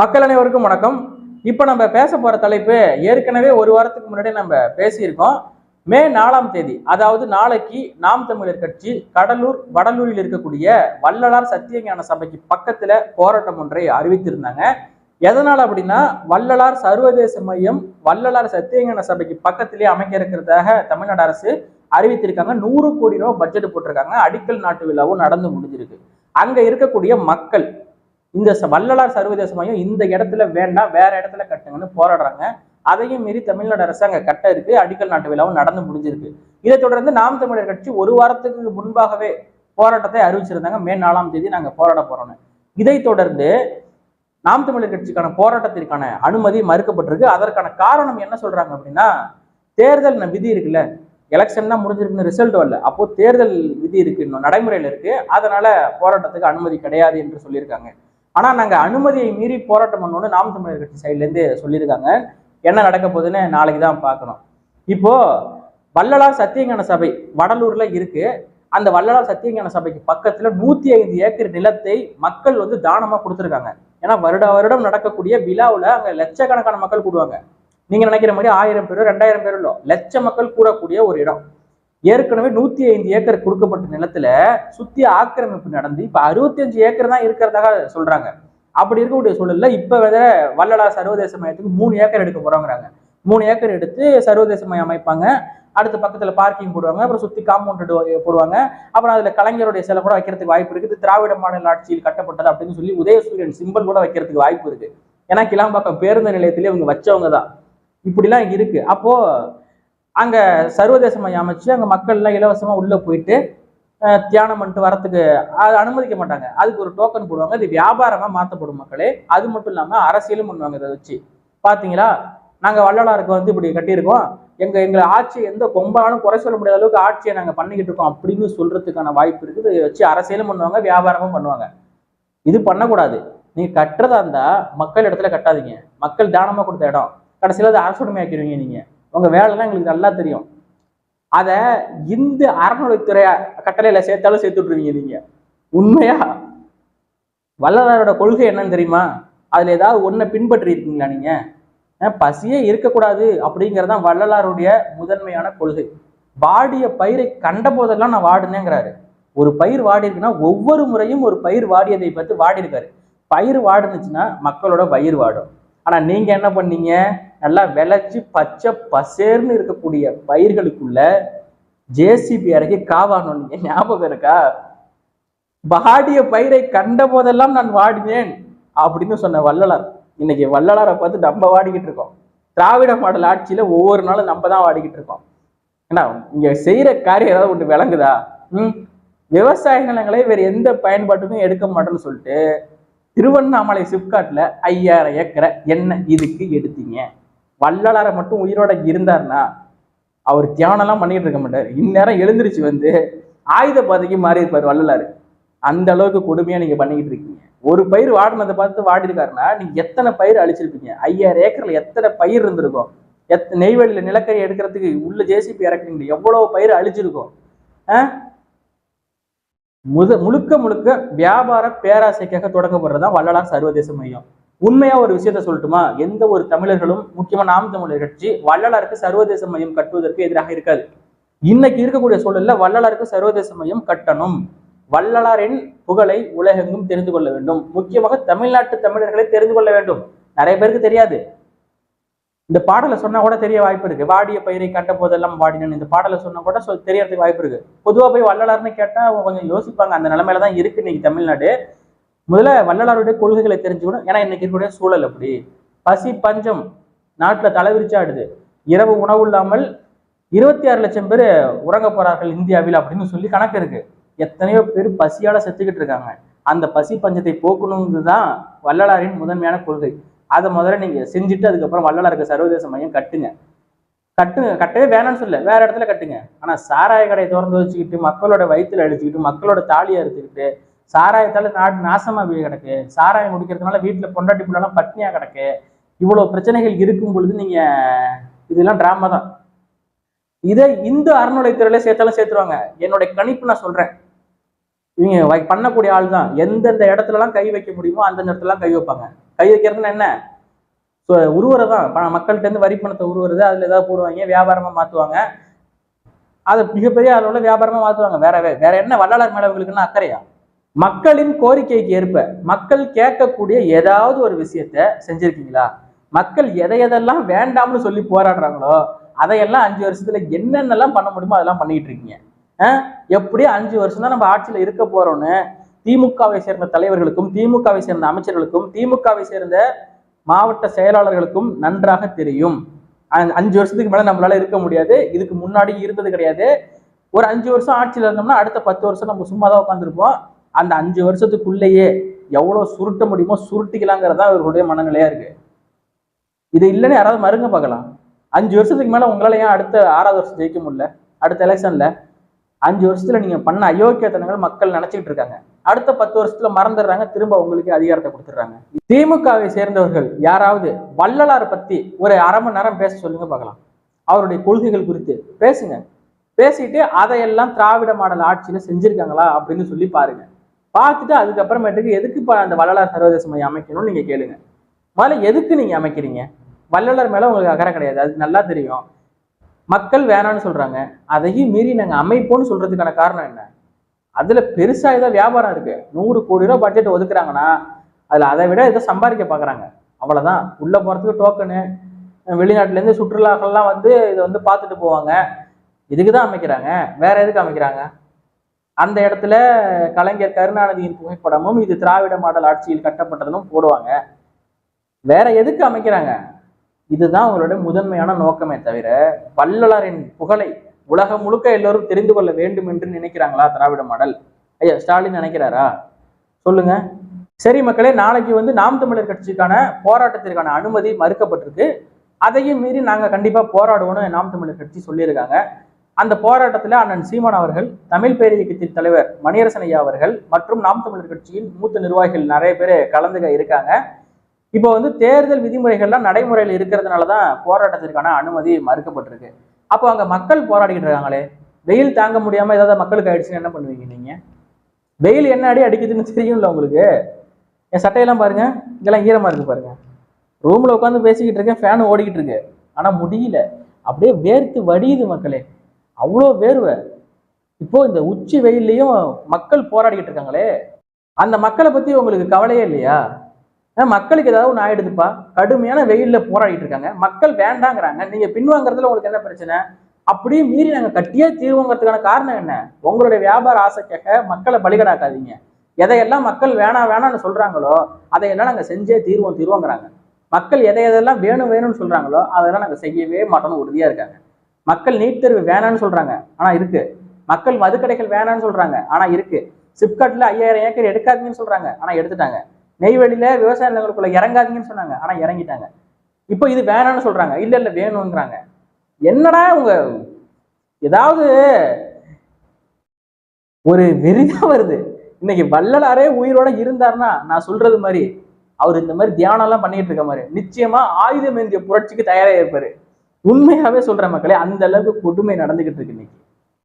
மக்கள் அனைவருக்கும் வணக்கம். இப்போ நம்ம பேச போற தலைப்பு ஏற்கனவே ஒரு வாரத்துக்கு முன்னாடி நம்ம பேசியிருக்கோம். மே 4ஆம் தேதி, அதாவது நாளைக்கு நாம் தமிழர் கட்சி வடலூரில் இருக்கக்கூடிய வள்ளலார் சத்தியஞான சபைக்கு பக்கத்துல போராட்டம் ஒன்றை அறிவித்திருந்தாங்க. எதனால அப்படின்னா, வள்ளலார் சர்வதேச மையம் வள்ளலார் சத்தியஞான சபைக்கு பக்கத்திலேயே அமைக்க இருக்கிறதாக தமிழ்நாடு அரசு அறிவித்திருக்காங்க. 100 கோடி ரூபாய் பட்ஜெட் போட்டிருக்காங்க. அடிக்கல் நாட்டு விழாவும் நடந்து முடிஞ்சிருக்கு. அங்க இருக்கக்கூடிய மக்கள் இந்த வள்ளலார் சர்வதேச மையம் இந்த இடத்துல வேண்டாம், வேற இடத்துல கட்டுங்கன்னு போராடுறாங்க. அதையும் மீறி தமிழ்நாடு அரசு அங்க கட்ட இருக்கு. அடிக்கல் நாட்டு விழாவும் நடந்து முடிஞ்சிருக்கு. இதை தொடர்ந்து நாம் தமிழர் கட்சி ஒரு வாரத்துக்கு முன்பாகவே போராட்டத்தை அறிவிச்சிருந்தாங்க. மே 4ஆம் தேதி நாங்க போராட போறோம்னு. இதை தொடர்ந்து நாம் தமிழர் கட்சிக்கான போராட்டத்திற்கான அனுமதி மறுக்கப்பட்டிருக்கு. அதற்கான காரணம் என்ன சொல்றாங்க அப்படின்னா, தேர்தல் விதி இருக்குல்ல, எலெக்ஷன் தான் முடிஞ்சிருக்குன்னு ரிசல்ட் வரல, அப்போ தேர்தல் விதி இருக்கு, இன்னும் நடைமுறையில் இருக்கு, அதனால போராட்டத்துக்கு அனுமதி கிடையாது என்று சொல்லியிருக்காங்க. ஆனா நாங்க அனுமதியை மீறி போராட்டம் பண்ணோம்னு நாம் தமிழர் கட்சி சைட்ல இருந்து சொல்லியிருக்காங்க. என்ன நடக்க போகுதுன்னு நாளைக்கு தான் பார்க்கணும். இப்போ வள்ளலார் சத்தியஞான சபை வடலூர்ல இருக்கு. அந்த வள்ளலார் சத்தியஞான சபைக்கு பக்கத்துல 105 ஏக்கர் நிலத்தை மக்கள் தானமா கொடுத்துருக்காங்க. ஏன்னா வருடம் நடக்கக்கூடிய விழாவில் அங்க லட்சக்கணக்கான மக்கள் கூடுவாங்க. நீங்க நினைக்கிற மாதிரி 1000 பேரோ 2000 பேரோ இல்லை, லட்ச மக்கள் கூடக்கூடிய ஒரு இடம். ஏற்கனவே 105 ஏக்கர் கொடுக்கப்பட்ட நிலத்துல சுத்தி ஆக்கிரமிப்பு நடந்து இப்ப 65 ஏக்கர் தான் இருக்கிறதாக சொல்றாங்க. அப்படி இருக்கக்கூடிய சூழல்ல இப்ப வள்ளலார் சர்வதேச மையத்துக்கு 3 ஏக்கர் எடுக்க போறோங்கிறாங்க. 3 ஏக்கர் எடுத்து சர்வதேச மையம் அமைப்பாங்க. அடுத்த பக்கத்துல பார்க்கிங் போடுவாங்க, அப்புறம் சுத்தி காம்பவுண்ட் போடுவாங்க. அப்புறம் அதுல கலைஞருடைய சிலை கூட வைக்கிறதுக்கு வாய்ப்பு இருக்குது. திராவிட மாடல் ஆட்சியில் கட்டப்பட்டது அப்படின்னு சொல்லி உதயசூரியன் சிம்பல் கூட வைக்கிறதுக்கு வாய்ப்பு இருக்கு. ஏன்னா கிளாம்பாக்கம் பேருந்து நிலையத்திலே இவங்க வச்சவங்க தான். இப்படிலாம் இருக்கு. அப்போ அங்க சர்வதேச மையம் அமைச்சு அங்க மக்கள் எல்லாம் இலவசமா உள்ள போயிட்டு தியானம் பண்ணிட்டு வரத்துக்கு அனுமதிக்க மாட்டாங்க. அதுக்கு ஒரு டோக்கன் போடுவாங்க. இது வியாபாரமா மாற்றப்படும் மக்களே. அது மட்டும் இல்லாம அரசியலும் பண்ணுவாங்க. இதை வச்சு பாத்தீங்களா, நாங்க வள்ளலாருக்கு இப்படி கட்டியிருக்கோம், எங்களை ஆட்சி எந்த கொம்பாலும் குறை சொல்ல முடியாத அளவுக்கு ஆட்சியை நாங்க பண்ணிக்கிட்டு இருக்கோம் அப்படின்னு சொல்றதுக்கான வாய்ப்பு இருக்குது. இதை வச்சு அரசியலும் பண்ணுவாங்க, வியாபாரமும் பண்ணுவாங்க. இது பண்ணக்கூடாது. நீங்க கட்டுறதா இருந்தா மக்கள் இடத்துல கட்டாதீங்க. மக்கள் தானமா கொடுத்த இடம், கடைசியில அதை அரசுடைமையாக்கிடுவீங்க. நீங்க உங்க வேலைலாம் எங்களுக்கு நல்லா தெரியும். அதை இந்த அறநிலைத்துறை கட்டளையில சேர்த்தாலும் சேர்த்து விட்டுருவீங்க. நீங்க உண்மையா வள்ளலாரோட கொள்கை என்னன்னு தெரியுமா? அதுல ஏதாவது ஒன்றை பின்பற்றி இருக்கீங்களா? நீங்க பசியே இருக்கக்கூடாது அப்படிங்கிறதான் வள்ளலாருடைய முதன்மையான கொள்கை. வாடிய பயிரை கண்ட போதெல்லாம் நான் வாடினேங்கிறாரு. ஒரு பயிர் வாடி இருக்குன்னா ஒவ்வொரு முறையும் ஒரு பயிர் வாடியதை பார்த்து வாடி இருக்காரு. பயிர் வாடுனுச்சுன்னா மக்களோட பயிர் வாடும். ஆனா நீங்க என்ன பண்ணீங்க? நல்லா விளைச்சி பச்சை பசேர்னு இருக்கக்கூடிய பயிர்களுக்குள்ள ஜேசிபி இறக்கி காவானோம். நீங்க ஞாபகம் இருக்கா? வாடிய பயிரை கண்ட போதெல்லாம் நான் வாடினேன் அப்படின்னு சொன்ன வள்ளலார் இன்னைக்கு வள்ளலாரை பார்த்து நம்ம வாடிக்கிட்டு இருக்கோம். திராவிட மாடல் ஆட்சியில ஒவ்வொரு நாளும் நம்ம தான் வாடிக்கிட்டு இருக்கோம். ஏன்னா இங்க செய்யற காரியம் ஏதாவது ஒன்று விளங்குதா? விவசாய நிலங்களை வேற எந்த பயன்பாட்டுக்கும் எடுக்க மாட்டேன்னு சொல்லிட்டு திருவண்ணாமலை சிப்காட்ல 5000 ஏக்கரை என்ன இதுக்கு எடுத்தீங்க? வள்ளலாரை மட்டும் உயிரோட இருந்தாருன்னா அவர் தியானம்லாம் பண்ணிட்டு இருக்க மாட்டார். இந்நேரம் எழுந்திருச்சு ஆயுத பாதைக்கு மாறி இருப்பார் வள்ளலாரு. அந்த அளவுக்கு கொடுமையா நீங்க பண்ணிக்கிட்டு இருக்கீங்க. ஒரு பயிர் வாடினதை பார்த்து வாடி இருக்காருன்னா நீங்க எத்தனை பயிர் அழிச்சிருப்பீங்க? 5000 ஏக்கர்ல எத்தனை பயிர் இருந்திருக்கும்? நெய்வேலியில நிலக்கரி எடுக்கிறதுக்கு உள்ள ஜேசிபி இறக்குறீங்க, எவ்வளவு பயிர் அழிச்சிருக்கும்? முழுக்க முழுக்க வியாபார பேராசைக்காக தொடங்கப்படுறதுதான் வள்ளலார் சர்வதேச மையம். உண்மையா ஒரு விஷயத்த சொல்லட்டுமா? எந்த ஒரு தமிழர்களும், முக்கியமா நாம் தமிழர் கட்சி வள்ளலாருக்கு சர்வதேச மையம் கட்டுவதற்கு எதிராக இருக்காது. இன்னைக்கு இருக்கக்கூடிய சூழல்ல வள்ளலாருக்கு சர்வதேச மையம் கட்டணும். வள்ளலாரின் புகழை உலகெங்கும் தெரிந்து கொள்ள வேண்டும். முக்கியமாக தமிழ்நாட்டு தமிழர்களை தெரிந்து கொள்ள வேண்டும். நிறைய பேருக்கு தெரியாது. இந்த பாடலை சொன்னா கூட தெரிய வாய்ப்பு இருக்கு. வாடிய பயிரை கட்ட போதெல்லாம் வாடினு இந்த பாடலை சொன்னா கூட தெரியறதுக்கு வாய்ப்பு இருக்கு. பொதுவா போய் வள்ளலார்னு கேட்டா அவங்க கொஞ்சம் யோசிப்பாங்க. அந்த நிலைமையில தான் இருக்கு இன்னைக்கு தமிழ்நாடு. முதல்ல வள்ளலாருடைய கொள்கைகளை தெரிஞ்சுக்கணும். ஏன்னா இன்னைக்கு இருக்கக்கூடிய சூழல் அப்படி. பசி பஞ்சம் நாட்டுல தலைவிரிச்சாடுது. இரவு உணவு இல்லாமல் 26 லட்சம் பேர் உறங்க போறார்கள் இந்தியாவில் அப்படின்னு சொல்லி கணக்கு இருக்கு. எத்தனையோ பேர் பசியால செத்துக்கிட்டு இருக்காங்க. அந்த பசி பஞ்சத்தை போக்கணுங்கிறது தான் வள்ளலாரின் முதன்மையான கொள்கை. அதை முதல்ல நீங்க செஞ்சுட்டு அதுக்கப்புறம் வள்ளலாருக்கு சர்வதேச மையம் கட்டுங்க. கட்டவே வேணாம்னு சொல்ல, வேற இடத்துல கட்டுங்க. ஆனா சாராய கடையை திறந்து வச்சுக்கிட்டு மக்களோட வயிற்றுல அடிச்சுக்கிட்டு மக்களோட தாலியை அறுத்துக்கிட்டு சாராயத்தால நாடு நாசமா போய் கிடக்கு. சாராயம் குடிக்கிறதுனால வீட்டுல பொண்டாட்டி பிள்ளைலாம் பட்னியா கிடக்கு. இவ்வளவு பிரச்சனைகள் இருக்கும் பொழுது நீங்க இதெல்லாம் டிராமா தான். இதை இந்து அறநிலைத்துறையில சேர்த்தாலும் சேர்த்துருவாங்க. என்னுடைய கணிப்பு நான் சொல்றேன். இவங்க பண்ணக்கூடிய ஆள் தான். எந்தெந்த இடத்துலலாம் கை வைக்க முடியுமோ அந்தந்த இடத்துலலாம் கை வைப்பாங்க. கை வைக்கிறதுன்னா என்ன, உருவரை தான் மக்கள்கிட்ட இருந்து வரி பணத்தை உருவுறது, அதுல ஏதாவது போடுவாங்க, வியாபாரமா மாத்துவாங்க. அதை மிகப்பெரிய அளவுல வியாபாரமா மாத்துவாங்க. வேற என்ன வள்ளலார் மேல இவங்களுக்குன்னா அக்கறையா? மக்களின் கோரிக்கைக்கு ஏற்ப மக்கள் கேட்கக்கூடிய ஏதாவது ஒரு விஷயத்த செஞ்சிருக்கீங்களா? மக்கள் எதையெல்லாம் வேண்டாம்னு சொல்லி போராடுறாங்களோ அதையெல்லாம் 5 வருஷத்துல என்னென்னலாம் பண்ண முடியுமோ அதெல்லாம் பண்ணிட்டு இருக்கீங்க. எப்படி 5 வருஷம் தான் நம்ம ஆட்சியில இருக்க போறோம்னு திமுகவை சேர்ந்த தலைவர்களுக்கும், திமுகவை சேர்ந்த அமைச்சர்களுக்கும், திமுகவை சேர்ந்த மாவட்ட செயலாளர்களுக்கும் நன்றாக தெரியும். 5 வருஷத்துக்கு மேல நம்மளால இருக்க முடியாது. இதுக்கு முன்னாடி இருந்தது கிடையாது. ஒரு 5 வருஷம் ஆட்சியில இருந்தோம்னா அடுத்த 10 வருஷம் நம்ம சும்மா தான் உட்காந்துருப்போம். அந்த 5 வருஷத்துக்குள்ளேயே எவ்வளவு சுருட்ட முடியுமோ சுருட்டிக்கலாங்கிறதா இவர்களுடைய மனநிலையா இருக்கு. இது இல்லைன்னு யாராவது மறுங்க பார்க்கலாம். 5 வருஷத்துக்கு மேல உங்களால ஏன் அடுத்த 6வது வருஷம் ஜெயிக்க முடியல? அடுத்த எலெக்ஷன்ல 5 வருஷத்துல நீங்க பண்ண அயோக்கியத்தனங்கள் மக்கள் நினைச்சிட்டு இருக்காங்க. அடுத்த 10 வருஷத்துல மறந்துடுறாங்க, திரும்ப உங்களுக்கு அதிகாரத்தை கொடுத்துடுறாங்க. திமுகவை சேர்ந்தவர்கள் யாராவது வள்ளலாரை பத்தி ஒரு அரை மணி நேரம் பேச சொல்லுங்க பார்க்கலாம். அவருடைய கொள்கைகள் குறித்து பேசுங்க. பேசிட்டு அதையெல்லாம் திராவிட மாடல் ஆட்சியில செஞ்சிருக்காங்களா அப்படின்னு சொல்லி பாருங்க. பார்த்துட்டு அதுக்கப்புறமேட்டுக்கு எதுக்கு அந்த வள்ளலார் சர்வதேச மையம் அமைக்கணும்னு நீங்க கேளுங்க. முதல்ல எதுக்கு நீங்க அமைக்கிறீங்க? வள்ளலார் மேல உங்களுக்கு அக்கறை கிடையாது, அது நல்லா தெரியும். மக்கள் வேணான்னு சொல்றாங்க, அதையும் மீறி நாங்க அமைப்போம்னு சொல்றதுக்கான காரணம் என்ன? அதுல பெருசா ஏதோ வியாபாரம் இருக்கு. 100 கோடி ரூபாய் பட்ஜெட் ஒதுக்குறாங்கன்னா அதுல அதை விட ஏதோ சம்பாதிக்க பாக்குறாங்க, அவ்வளவுதான். உள்ள போறதுக்கு டோக்கனு, வெளிநாட்டுல இருந்து சுற்றுலாக்கள்லாம் வந்து இதை வந்து பார்த்துட்டு போவாங்க. இதுக்குதான் அமைக்கிறாங்க, வேற எதுக்கு அமைக்கிறாங்க? அந்த இடத்துல கலைஞர் கருணாநிதியின் புகைப்படமும் இது திராவிட மாடல் ஆட்சியில் கட்டப்பட்டதும் போடுவாங்க. வேற எதுக்கு அமைக்கிறாங்க? இதுதான் உங்களுடைய முதன்மையான நோக்கமே தவிர வள்ளலாரின் புகழை உலகம் முழுக்க எல்லோரும் தெரிந்து கொள்ள வேண்டும் என்று நினைக்கிறாங்களா திராவிட மாடல்? ஐயா ஸ்டாலின் நினைக்கிறாரா? சொல்லுங்க. சரி மக்களே, நாளைக்கு வந்து நாம் தமிழர் கட்சிக்கான போராட்டத்திற்கான அனுமதி மறுக்கப்பட்டிருக்கு. அதையும் மீறி நாங்க கண்டிப்பா போராடுவோம்னு நாம் தமிழர் கட்சி சொல்லியிருக்காங்க. அந்த போராட்டத்துல அண்ணன் சீமான் அவர்கள், தமிழ் பேர் இயக்கத்தின் தலைவர் மணியரசன் ஐயா அவர்கள் மற்றும் நாம் தமிழர் கட்சியின் மூத்த நிர்வாகிகள் நிறைய பேர் கலந்துக்க இருக்காங்க. இப்போ வந்து தேர்தல் விதிமுறைகள்லாம் நடைமுறையில் இருக்கிறதுனாலதான் போராட்டத்திற்கான அனுமதி மறுக்கப்பட்டிருக்கு. அப்போ அங்க மக்கள் போராடிக்கிட்டு இருக்காங்களே, வெயில் தாங்க முடியாம ஏதாவது மக்களுக்கு ஆயிடுச்சுன்னு என்ன பண்ணுவீங்க நீங்க? வெயில் என்ன அடி அடிக்குதுன்னு தெரியும்ல உங்களுக்கு. என் சட்டையெல்லாம் பாருங்க, இதெல்லாம் ஈரமா இருக்கு பாருங்க. ரூம்ல உட்காந்து பேசிக்கிட்டு இருக்கேன், ஃபேன் ஓடிக்கிட்டு இருக்கு, ஆனா முடியல, அப்படியே வேர்த்து வடியுது மக்களே, அவ்வளோ வேர்வை. இப்போ இந்த உச்சி வெயிலையும் மக்கள் போராடிக்கிட்டு இருக்காங்களே, அந்த மக்களை பத்தி உங்களுக்கு கவலையே இல்லையா? மக்களுக்கு ஏதாவது ஒன்று ஆயிடுதுப்பா, கடுமையான வெயில்ல போராடிட்டு இருக்காங்க, மக்கள் வேண்டாங்கிறாங்க, நீங்க பின்வாங்கிறதுல உங்களுக்கு என்ன பிரச்சனை? அப்படியே மீறி நாங்க கட்டியே தீர்வோங்கிறதுக்கான காரணம் என்ன? உங்களுடைய வியாபார ஆசைக்காக மக்களை பலிகடாக்காதீங்க. எதையெல்லாம் மக்கள் வேணாம் வேணாம்னு சொல்றாங்களோ அதையெல்லாம் நாங்க செஞ்சே தீர்வோங்கிறாங்க. மக்கள் எதையெல்லாம் வேணும் வேணும்னு சொல்றாங்களோ அதெல்லாம் நாங்க செய்யவே மாட்டோம்னு உறுதியா இருக்காங்க. மக்கள் நீட் தேர்வு வேணான்னு சொல்றாங்க, ஆனா இருக்கு. மக்கள் மதுக்கடைகள் வேணான்னு சொல்றாங்க, ஆனா இருக்கு. சிப்காட்ல 5000 ஏக்கர் எடுக்காதீங்கன்னு சொல்றாங்க, ஆனா எடுத்துட்டாங்க. நெய்வேலியில விவசாய நிலங்களுக்குள்ள இறங்காதீங்கன்னு சொன்னாங்க, ஆனா இறங்கிட்டாங்க. இப்போ இது வேணான்னு சொல்றாங்க, இல்ல இல்ல வேணுங்கிறாங்க. என்னடா உங்க ஏதாவது ஒரு வெறிதான் வருது. இன்னைக்கு வள்ளலாரே உயிரோட இருந்தாருன்னா நான் சொல்றது மாதிரி அவர் இந்த மாதிரி தியானம் எல்லாம் பண்ணிட்டு இருக்க மாதிரி நிச்சயமா ஆயுதம் ஏந்திய புரட்சிக்கு தயாரா இருப்பாரு. உண்மையாவே சொல்ற மக்களே, அந்த அளவுக்கு கொடுமை நடந்துகிட்டு இருக்கு இன்னைக்கு.